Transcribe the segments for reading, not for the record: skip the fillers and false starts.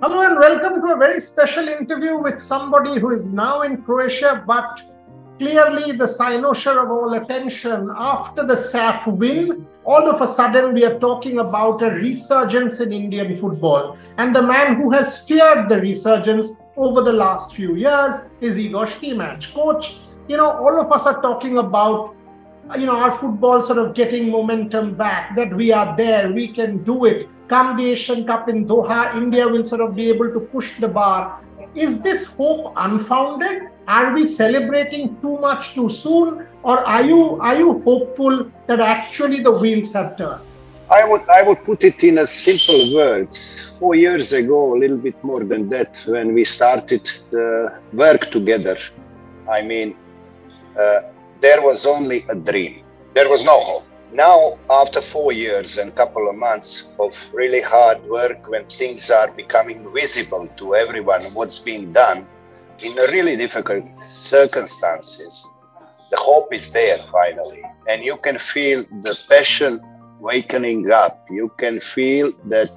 Hello and welcome to a very special interview with somebody who is now in Croatia, but clearly the cynosure of all attention after the SAFF win. All of a sudden, we are talking about a resurgence in Indian football. And the man who has steered the resurgence over the last few years is Igor Stimac. Coach, all of us are talking about our football sort of getting momentum back, that we are there, we can do it. Come the Asian Cup in Doha, India will sort of be able to push the bar. Is this hope unfounded? Are we celebrating too much too soon? Or are you hopeful that actually the wheels have turned? I would put it in a simple words. 4 years ago, a little bit more than that, when we started the work together, there was only a dream. There was no hope. Now, after 4 years and a couple of months of really hard work, when things are becoming visible to everyone, what's being done in really difficult circumstances, the hope is there finally. And you can feel the passion wakening up. You can feel that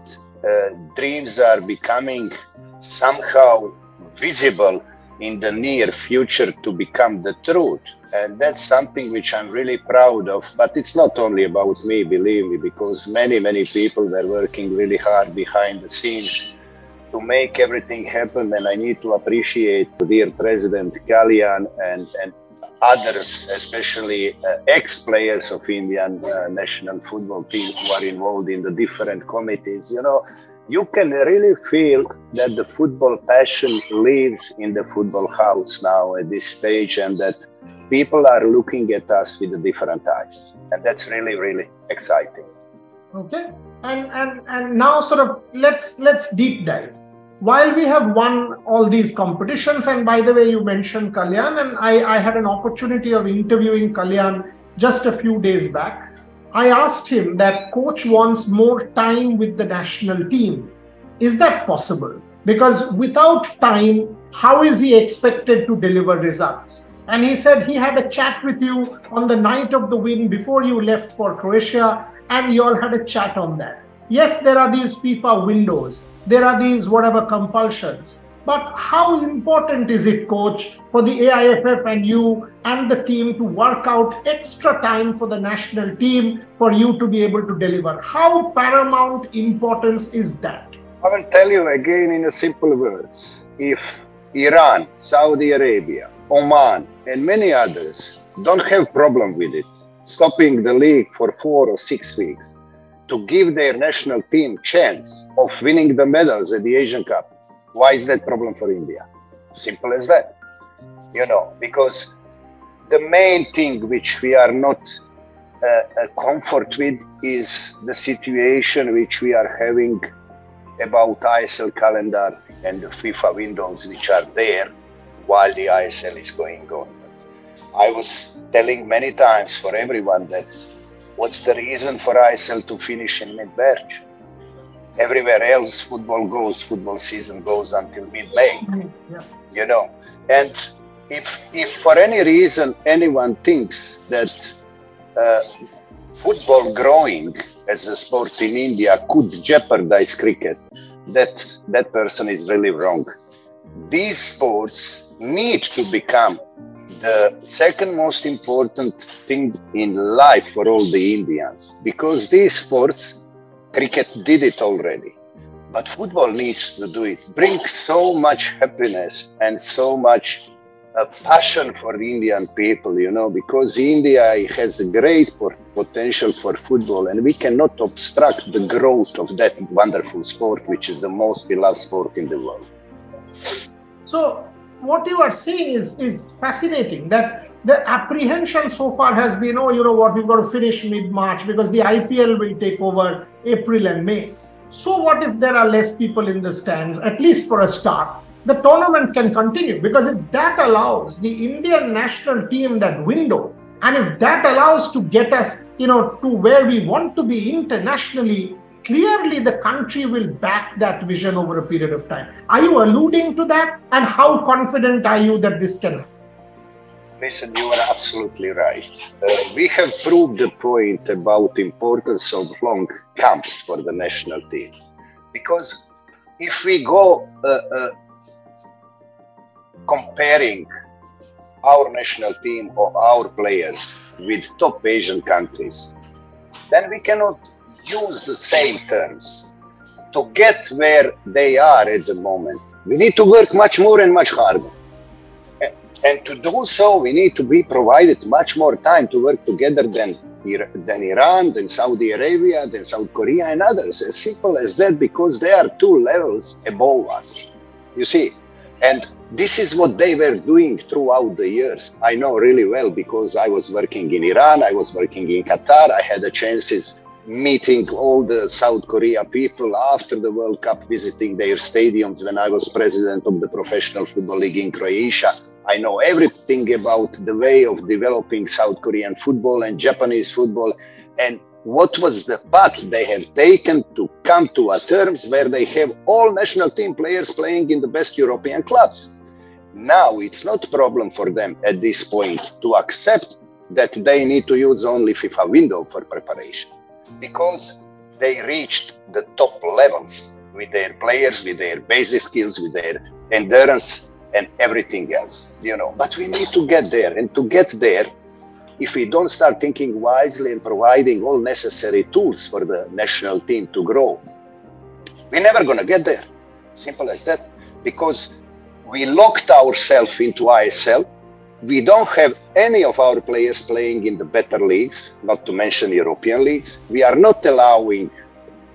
dreams are becoming somehow visible in the near future to become the truth. And that's something which I'm really proud of. But it's not only about me, believe me, because many people were working really hard behind the scenes to make everything happen. And I need to appreciate dear President Kalyan and others, especially ex-players of Indian national football team who are involved in the different committees. You can really feel that the football passion lives in the football house now at this stage, and that people are looking at us with different eyes. And that's really exciting. Okay. And now sort of let's deep dive. While we have won all these competitions, and by the way, you mentioned Kalyan, and I had an opportunity of interviewing Kalyan just a few days back. I asked him that coach wants more time with the national team. Is that possible? Because without time, how is he expected to deliver results? And he said he had a chat with you on the night of the win before you left for Croatia, and you all had a chat on that. Yes, there are these FIFA windows. There are these whatever compulsions. But how important is it, coach, for the AIFF and you and the team to work out extra time for the national team for you to be able to deliver? How paramount importance is that? I will tell you again in a simple words. If Iran, Saudi Arabia, Oman, and many others don't have problem with it, stopping the league for 4 or 6 weeks to give their national team chance of winning the medals at the Asian Cup, why is that problem for India? Simple as that. Because the main thing which we are not comfort with is the situation which we are having about ISL calendar and the FIFA windows which are there while the ISL is going on. But I was telling many times for everyone that what's the reason for ISL to finish in mid-March? Everywhere else, football season goes until mid-May, And if for any reason anyone thinks that football growing as a sport in India could jeopardize cricket, that person is really wrong. These sports need to become the second most important thing in life for all the Indians, because these sports, cricket did it already, but football needs to do it. Brings so much happiness and so much passion for the Indian people, because India has a great potential for football, and we cannot obstruct the growth of that wonderful sport, which is the most beloved sport in the world. So what you are seeing is fascinating. That the apprehension so far has been, we've got to finish mid-March because the IPL will take over April and May. So what if there are less people in the stands, at least for a start? The tournament can continue, because if that allows the Indian national team that window, and if that allows to get us, to where we want to be internationally, clearly the country will back that vision over a period of time. Are you alluding to that? And how confident are you that this can happen? Listen, you are absolutely right. We have proved the point about the importance of long camps for the national team. Because if we go comparing our national team or our players with top Asian countries, then we cannot use the same terms. To get where they are at the moment, we need to work much more and much harder. And to do so, we need to be provided much more time to work together than Iran, than Saudi Arabia, than South Korea and others. As simple as that, because they are 2 levels above us. You see, and this is what they were doing throughout the years. I know really well because I was working in Iran, I was working in Qatar, I had the chances meeting all the South Korea people after the World Cup, visiting their stadiums when I was president of the Professional Football League in Croatia. I know everything about the way of developing South Korean football and Japanese football, and what was the path they have taken to come to a terms where they have all national team players playing in the best European clubs. Now it's not a problem for them at this point to accept that they need to use only FIFA window for preparation, because they reached the top levels with their players, with their basic skills, with their endurance and everything else, you know. But we need to get there, and to get there, if we don't start thinking wisely and providing all necessary tools for the national team to grow, we're never going to get there. Simple as that. Because we locked ourselves into ISL. We don't have any of our players playing in the better leagues, not to mention European leagues. We are not allowing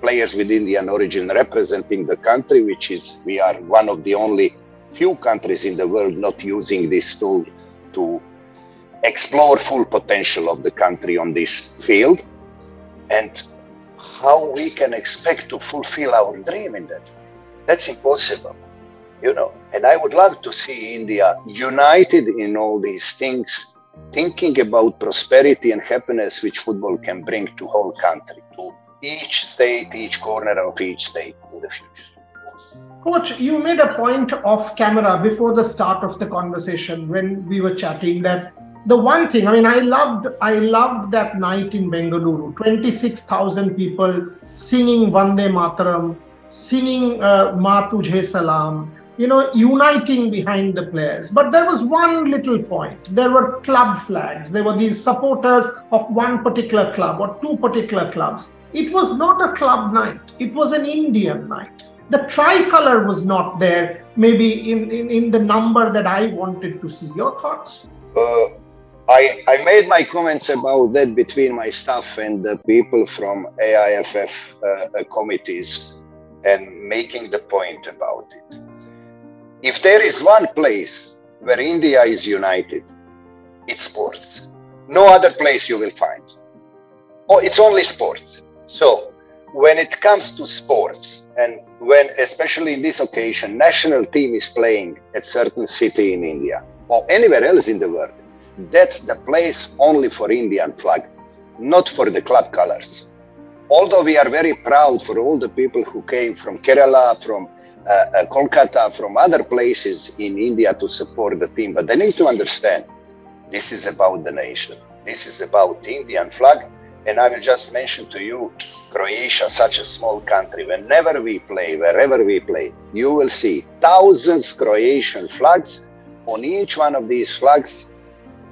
players with Indian origin representing the country, which is, we are one of the only few countries in the world not using this tool to explore full potential of the country on this field. And how we can expect to fulfill our dream in that? That's impossible, you know. And I would love to see India united in all these things, thinking about prosperity and happiness which football can bring to whole country, to each state, each corner of each state in the future. Coach, you made a point off camera before the start of the conversation when we were chatting that the one thing, I mean, I loved that night in Bengaluru, 26,000 people singing Vande Mataram, singing Ma Tujhe Salam, you know, uniting behind the players. But there was one little point. There were club flags. There were these supporters of one particular club or 2 particular clubs. It was not a club night. It was an Indian night. The tricolor was not there, maybe in the number that I wanted to see. Your thoughts? I made my comments about that between my staff and the people from AIFF committees, and making the point about it. If there is one place where India is united, it's sports. No other place you will find. Oh, it's only sports. So when it comes to sports, and when, especially in this occasion, national team is playing at certain city in India or anywhere else in the world, that's the place only for Indian flag, not for the club colors. Although we are very proud for all the people who came from Kerala, from Kolkata, from other places in India to support the team, but they need to understand this is about the nation. This is about the Indian flag. And I will just mention to you, Croatia, such a small country, whenever we play, wherever we play, you will see thousands Croatian flags. On each one of these flags,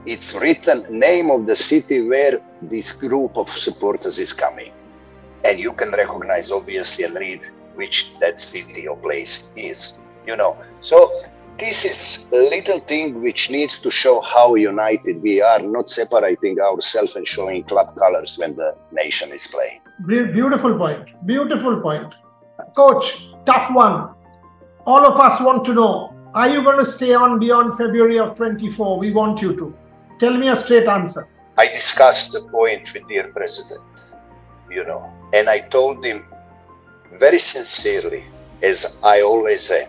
it's written name of the city where this group of supporters is coming. And you can recognize, obviously, and read which that city or place is, you know. So this is a little thing which needs to show how united we are, not separating ourselves and showing club colors when the nation is playing. Beautiful point. Beautiful point. Coach, tough one. All of us want to know, are you going to stay on beyond February of 24? We want you to. Tell me a straight answer. I discussed the point with dear president, you know, and I told him very sincerely, as I always say,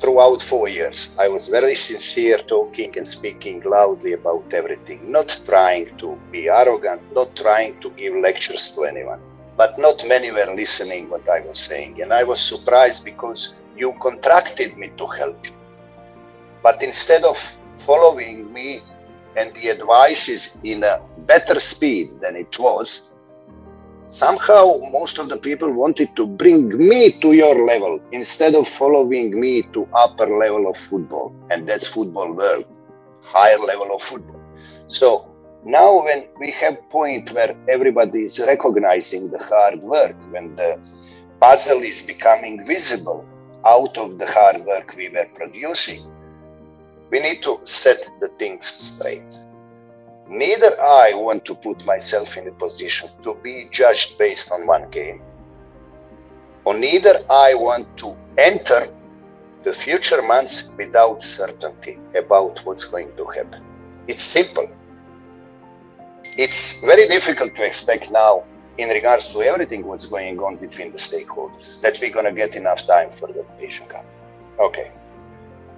throughout 4 years, I was very sincere, talking and speaking loudly about everything, not trying to be arrogant, not trying to give lectures to anyone. But not many were listening what I was saying. And I was surprised because you contracted me to help you. But instead of following me and the advices in a better speed than it was, Somehow, most of the people wanted to bring me to your level instead of following me to upper level of football. And that's football world, higher level of football. So now when we have point where everybody is recognizing the hard work, when the puzzle is becoming visible out of the hard work we were producing, we need to set the things straight. Neither I want to put myself in a position to be judged based on one game, or neither I want to enter the future months without certainty about what's going to happen. It's simple. It's very difficult to expect now in regards to everything what's going on between the stakeholders, that we're going to get enough time for the Asian Cup. Okay.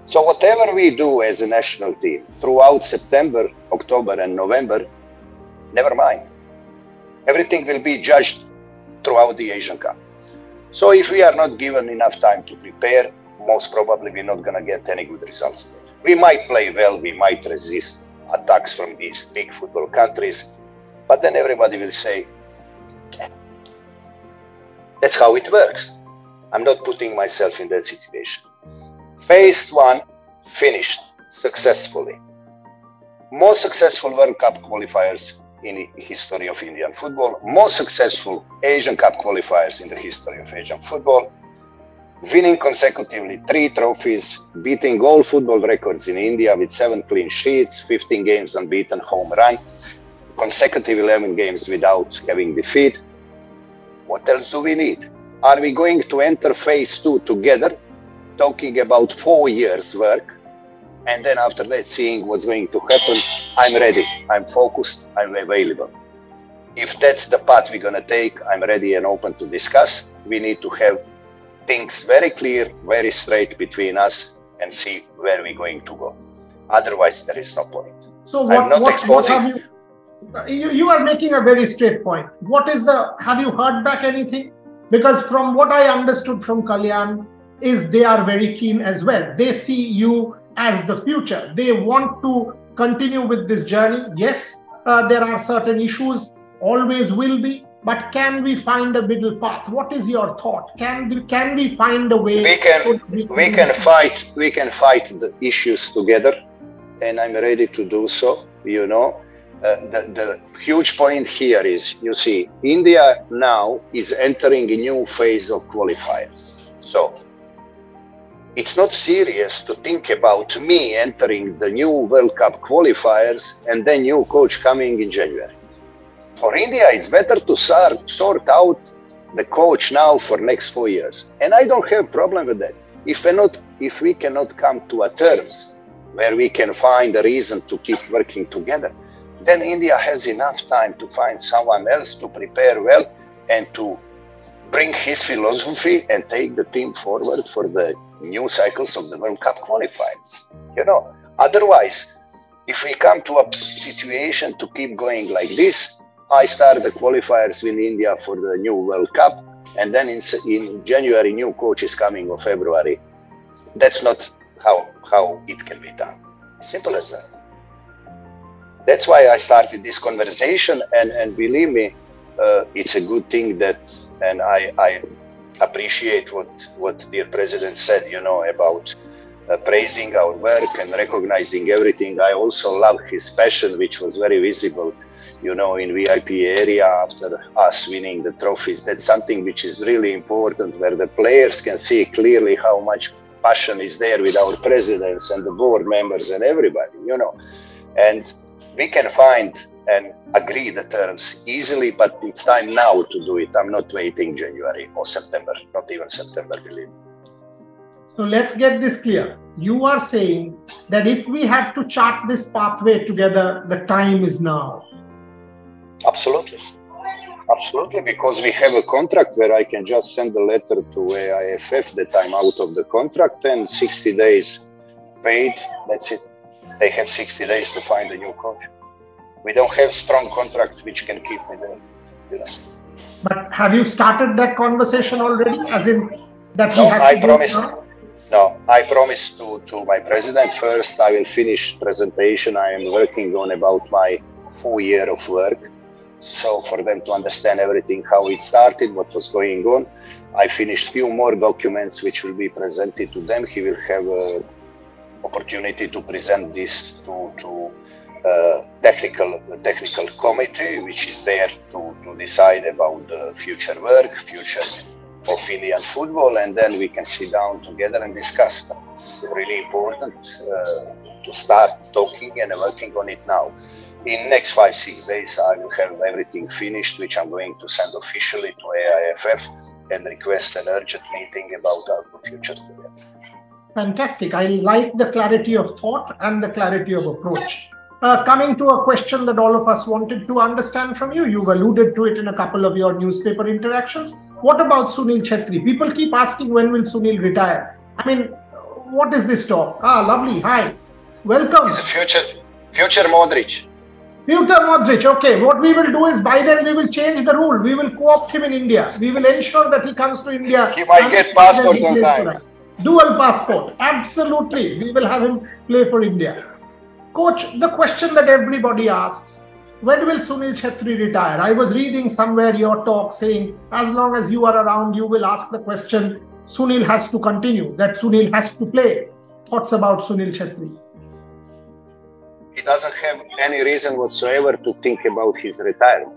So whatever we do as a national team throughout September, October and November, never mind. Everything will be judged throughout the Asian Cup. So if we are not given enough time to prepare, most probably we're not going to get any good results there. We might play well, we might resist attacks from these big football countries, but then everybody will say, that's how it works. I'm not putting myself in that situation. Phase 1 finished successfully. Most successful World Cup qualifiers in the history of Indian football, most successful Asian Cup qualifiers in the history of Asian football, winning consecutively 3 trophies, beating all football records in India with 7 clean sheets, 15 games unbeaten home run, consecutive 11 games without having defeat. What else do we need? Are we going to enter phase 2 together, talking about 4 years work, and then after that seeing what's going to happen? I'm ready, I'm focused, I'm available. If that's the path we're going to take, I'm ready and open to discuss. We need to have things very clear, very straight between us and see where we're going to go. Otherwise, there is no point. So you are making a very straight point. Have you heard back anything? Because from what I understood from Kalyan is they are very keen as well. They see you as the future. They want to continue with this journey. Yes, there are certain issues, always will be, but can we find a middle path? What is your thought? Can we find a way? We can fight the issues together, and I'm ready to do so. You know, the huge point here is, you see, India now is entering a new phase of qualifiers. So it's not serious to think about me entering the new World Cup qualifiers and then new coach coming in January. For India, it's better to sort out the coach now for next 4 years. And I don't have a problem with that. If we cannot come to a terms where we can find a reason to keep working together, then India has enough time to find someone else to prepare well and to bring his philosophy and take the team forward for the new cycles of the World Cup qualifiers. You know, otherwise, if we come to a situation to keep going like this, I start the qualifiers with India for the new World Cup, and then in January, new coach is coming or February. That's not how it can be done. Simple as that. That's why I started this conversation, and believe me, it's a good thing that, and I appreciate what dear President said, you know, about praising our work and recognizing everything. I also love his passion, which was very visible, you know, in VIP area after us winning the trophies. That's something which is really important, where the players can see clearly how much passion is there with our presidents and the board members and everybody, you know. And we can find and agree the terms easily, but it's time now to do it. I'm not waiting January or September, not even September, believe me. So let's get this clear. You are saying that if we have to chart this pathway together, the time is now. Absolutely. Absolutely, because we have a contract where I can just send a letter to AIFF that I'm out of the contract, and 60 days paid, that's it. They have 60 days to find a new coach. We don't have strong contract which can keep me there. You know. But have you started that conversation already? As in that no, I promised to my president first. I will finish presentation. I am working on about my 4 year of work. So for them to understand everything, how it started, what was going on. I finished few more documents which will be presented to them. He will have an opportunity to present this to technical committee, which is there to decide about the future work, future of Indian football, and then we can sit down together and discuss. But it's really important to start talking and working on it now. In next 5-6 days, I will have everything finished, which I'm going to send officially to AIFF and request an urgent meeting about our future together. Fantastic. I like the clarity of thought and the clarity of approach. Coming to a question that all of us wanted to understand from you, you've alluded to it in a couple of your newspaper interactions. What about Sunil Chhetri? People keep asking, when will Sunil retire? I mean, what is this talk? Ah, lovely. Hi. Welcome. He's a future Modric. Future Modric. Okay. What we will do is, by then we will change the rule. We will co-opt him in India. We will ensure that he comes to India. He might get passport on time. Dual passport. Absolutely. We will have him play for India. Coach, the question that everybody asks, when will Sunil Chhetri retire? I was reading somewhere your talk saying, as long as you are around, you will ask the question, Sunil has to continue, that Sunil has to play. Thoughts about Sunil Chhetri? He doesn't have any reason whatsoever to think about his retirement,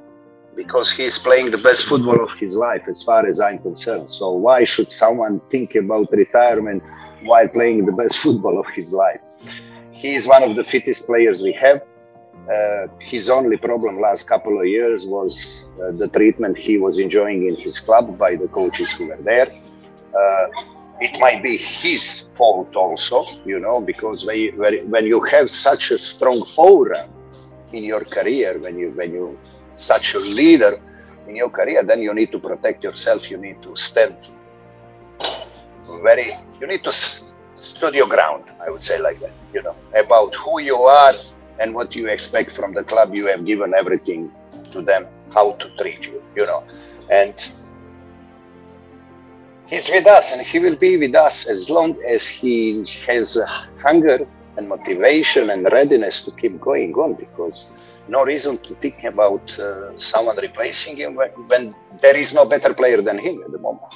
because he is playing the best football of his life as far as I'm concerned. So why should someone think about retirement while playing the best football of his life? He is one of the fittest players we have. His only problem last couple of years was the treatment he was enjoying in his club by the coaches who were there. It might be his fault also, you know, because when you have such a strong aura in your career, when you such a leader in your career, then you need to protect yourself. You need to stand you need to stand your ground, I would say, like that, you know, about who you are and what you expect from the club. You have given everything to them, how to treat you, you know, and he's with us and he will be with us as long as he has hunger and motivation and readiness to keep going on, because no reason to think about someone replacing him when there is no better player than him at the moment.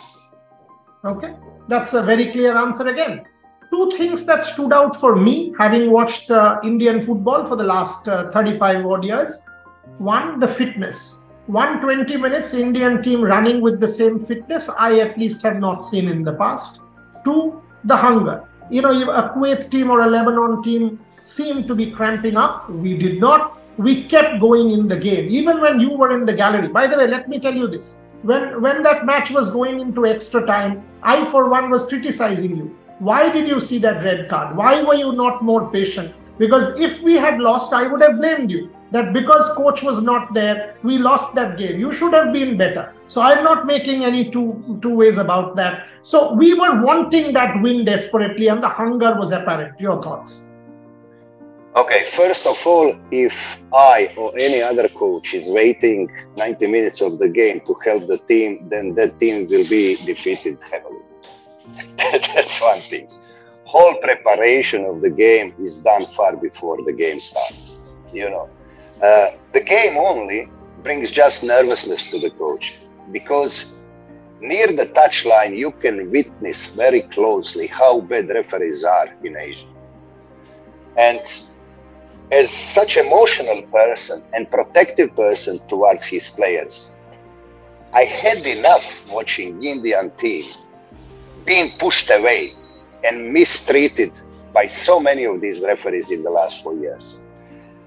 Okay, that's a very clear answer again. Two things that stood out for me, having watched Indian football for the last 35 odd years. One, the fitness. 120 minutes Indian team running with the same fitness, I at least have not seen in the past. Two, the hunger. You know, a Kuwait team or a Lebanon team seemed to be cramping up. We did not. We kept going in the game, even when you were in the gallery. By the way, let me tell you this. When that match was going into extra time, I, for one, was criticizing you. Why did you see that red card? Why were you not more patient? Because if we had lost, I would have blamed you. That because coach was not there, we lost that game. You should have been better. So I'm not making any two ways about that. So we were wanting that win desperately and the hunger was apparent. Your thoughts? Okay, first of all, if I or any other coach is waiting 90 minutes of the game to help the team, then that team will be defeated heavily. That's one thing. Whole preparation of the game is done far before the game starts. You know, the game only brings just nervousness to the coach, because near the touchline you can witness very closely how bad referees are in Asia. And as such emotional person and protective person towards his players, I had enough watching Indian team being pushed away and mistreated by so many of these referees in the last 4 years.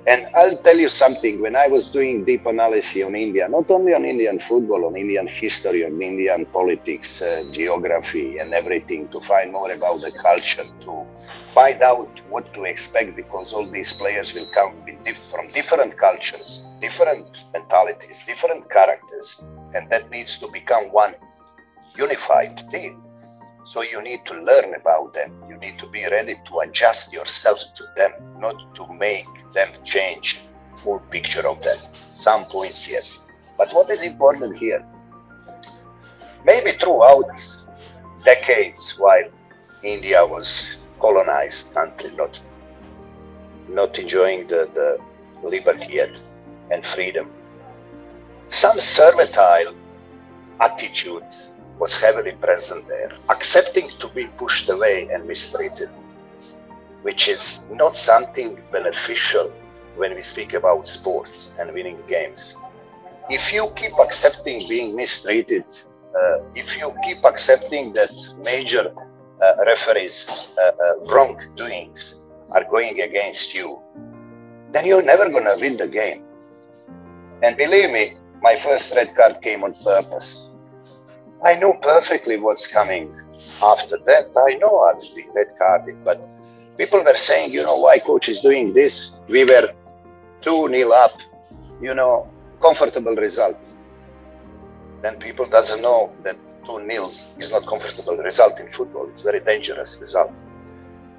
And I'll tell you something, when I was doing deep analysis on India, not only on Indian football, on Indian history, on Indian politics, geography and everything, to find more about the culture, to find out what to expect, because all these players will come from different cultures, different mentalities, different characters, and that needs to become one unified team. So you need to learn about them. You need to be ready to adjust yourself to them, not to make them change full picture of them. Some points, yes. But what is important here, maybe throughout decades while India was colonized country, not enjoying the liberty yet and freedom, some servile attitude was heavily present there, accepting to be pushed away and mistreated, which is not something beneficial when we speak about sports and winning games. If you keep accepting being mistreated, if you keep accepting that major referees' wrongdoings are going against you, then you're never going to win the game. And believe me, my first red card came on purpose. I knew perfectly what's coming after that. I know I would be red carded, but people were saying, you know, why coach is doing this? We were 2-0 up, you know, comfortable result. Then people doesn't know that 2-0 is not comfortable result in football. It's very dangerous result.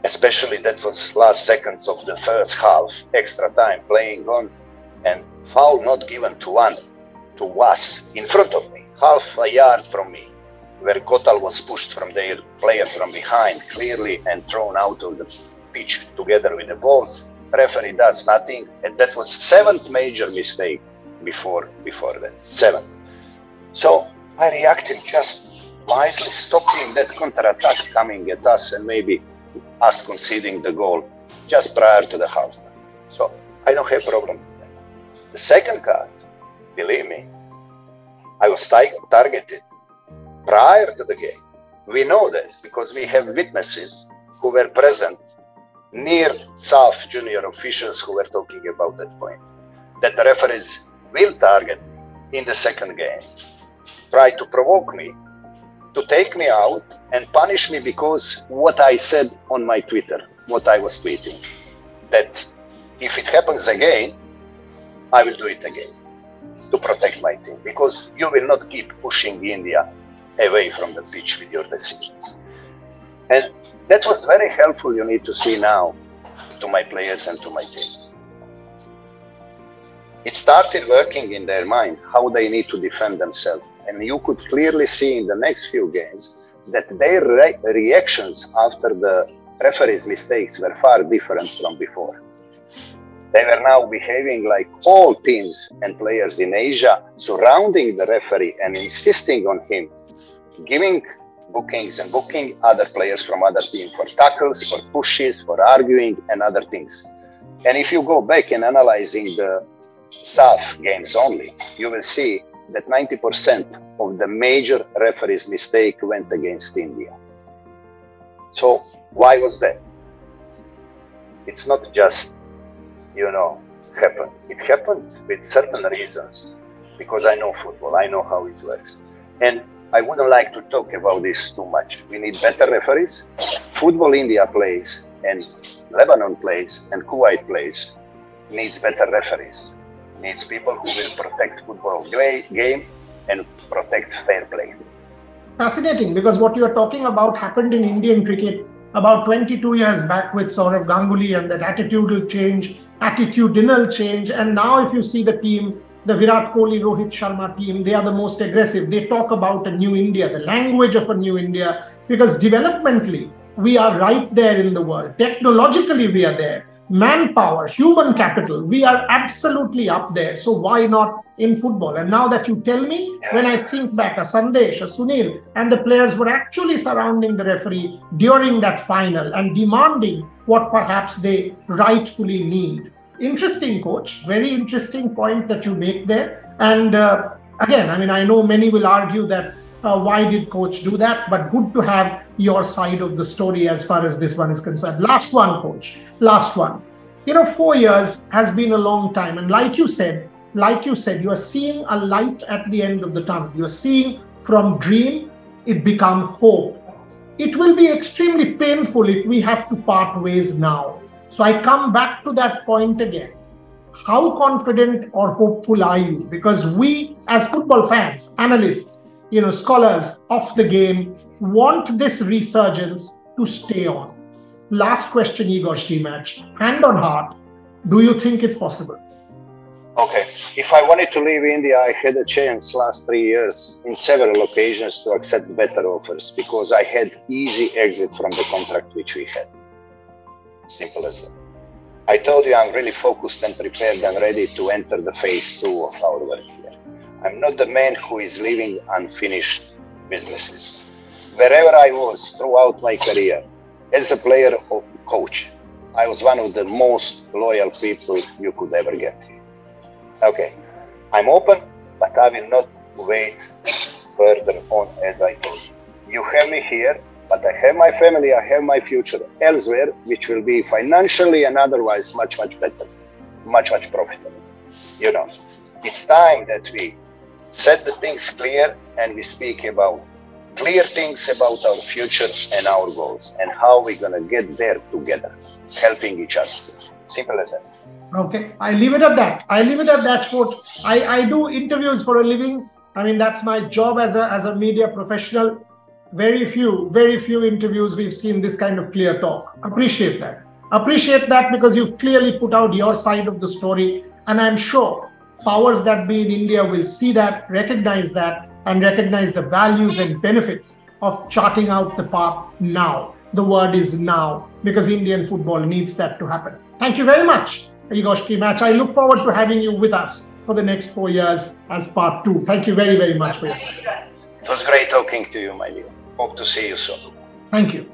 Especially that was last seconds of the first half, extra time playing on, and foul not given to us in front of me, half a yard from me, where Kotal was pushed from their player from behind clearly and thrown out of the pitch together with the ball. Referee does nothing, and that was 7th major mistake before that, 7th. So I reacted just wisely, stopping that counter-attack coming at us and maybe us conceding the goal just prior to the half. So I don't have a problem with that. The second card, believe me, I was targeted prior to the game. We know that because we have witnesses who were present near SAFF junior officials who were talking about that point, that the referees will target in the second game, try to provoke me, to take me out and punish me because what I said on my Twitter, what I was tweeting, that if it happens again, I will do it again to protect my team, because you will not keep pushing India away from the pitch with your decisions. And that was very helpful, you need to see now, to my players and to my team. It started working in their mind how they need to defend themselves. And you could clearly see in the next few games that their reactions after the referee's mistakes were far different from before. They were now behaving like all teams and players in Asia, surrounding the referee and insisting on him, giving bookings and booking other players from other teams for tackles, for pushes, for arguing and other things. And if you go back and analyzing the SAFF games only, you will see that 90% of the major referees' mistake went against India. So why was that? It's not just, you know, happened. It happened with certain reasons, because I know football, I know how it works. And I wouldn't like to talk about this too much. We need better referees. Football India plays, and Lebanon plays, and Kuwait plays, needs better referees. Needs people who will protect football game and protect fair play. Fascinating, because what you are talking about happened in Indian cricket about 22 years back with Saurav Ganguly and that attitudinal change. And now if you see the team, the Virat Kohli, Rohit Sharma team, they are the most aggressive. They talk about a new India, the language of a new India, because developmentally, we are right there in the world. Technologically, we are there. Manpower, human capital, we are absolutely up there. So why not in football? And now that you tell me, when I think back, a Sandesh, a Sunil, and the players were actually surrounding the referee during that final and demanding what perhaps they rightfully need. Interesting, coach. Very interesting point that you make there. And again, I mean, I know many will argue that why did coach do that? But good to have your side of the story as far as this one is concerned. Last one, coach. Last one. You know, 4 years has been a long time. And like you said, you are seeing a light at the end of the tunnel. You are seeing from dream, it becomes hope. It will be extremely painful if we have to part ways now. So I come back to that point again. How confident or hopeful are you? Because we as football fans, analysts, you know, scholars of the game want this resurgence to stay on. Last question, Igor Stimac, hand on heart, do you think it's possible? Okay, if I wanted to leave India, I had a chance last 3 years in several occasions to accept better offers because I had easy exit from the contract which we had. Simple as that. I told you I'm really focused and prepared and ready to enter the phase 2 of our work here. I'm not the man who is leaving unfinished businesses. Wherever I was throughout my career, as a player or coach, I was one of the most loyal people you could ever get. Okay, I'm open, but I will not wait further on, as I told you. You have me here, but I have my family, I have my future elsewhere, which will be financially and otherwise much, much better, much, much profitable. You know, it's time that we set the things clear and we speak about clear things about our future and our goals and how we're going to get there together, helping each other. Simple as that. Okay, I leave it at that. Coach. I do interviews for a living. I mean, that's my job as a media professional. Very few interviews we've seen this kind of clear talk. Appreciate that because you've clearly put out your side of the story, and I'm sure powers that be in India will see that, recognize that, and recognize the values and benefits of charting out the path now. The word is now, because Indian football needs that to happen. Thank you very much, Igor Stimac. I look forward to having you with us for the next 4 years as part 2. Thank you very, very much for your time. It was great talking to you, my dear. Hope to see you soon. Thank you.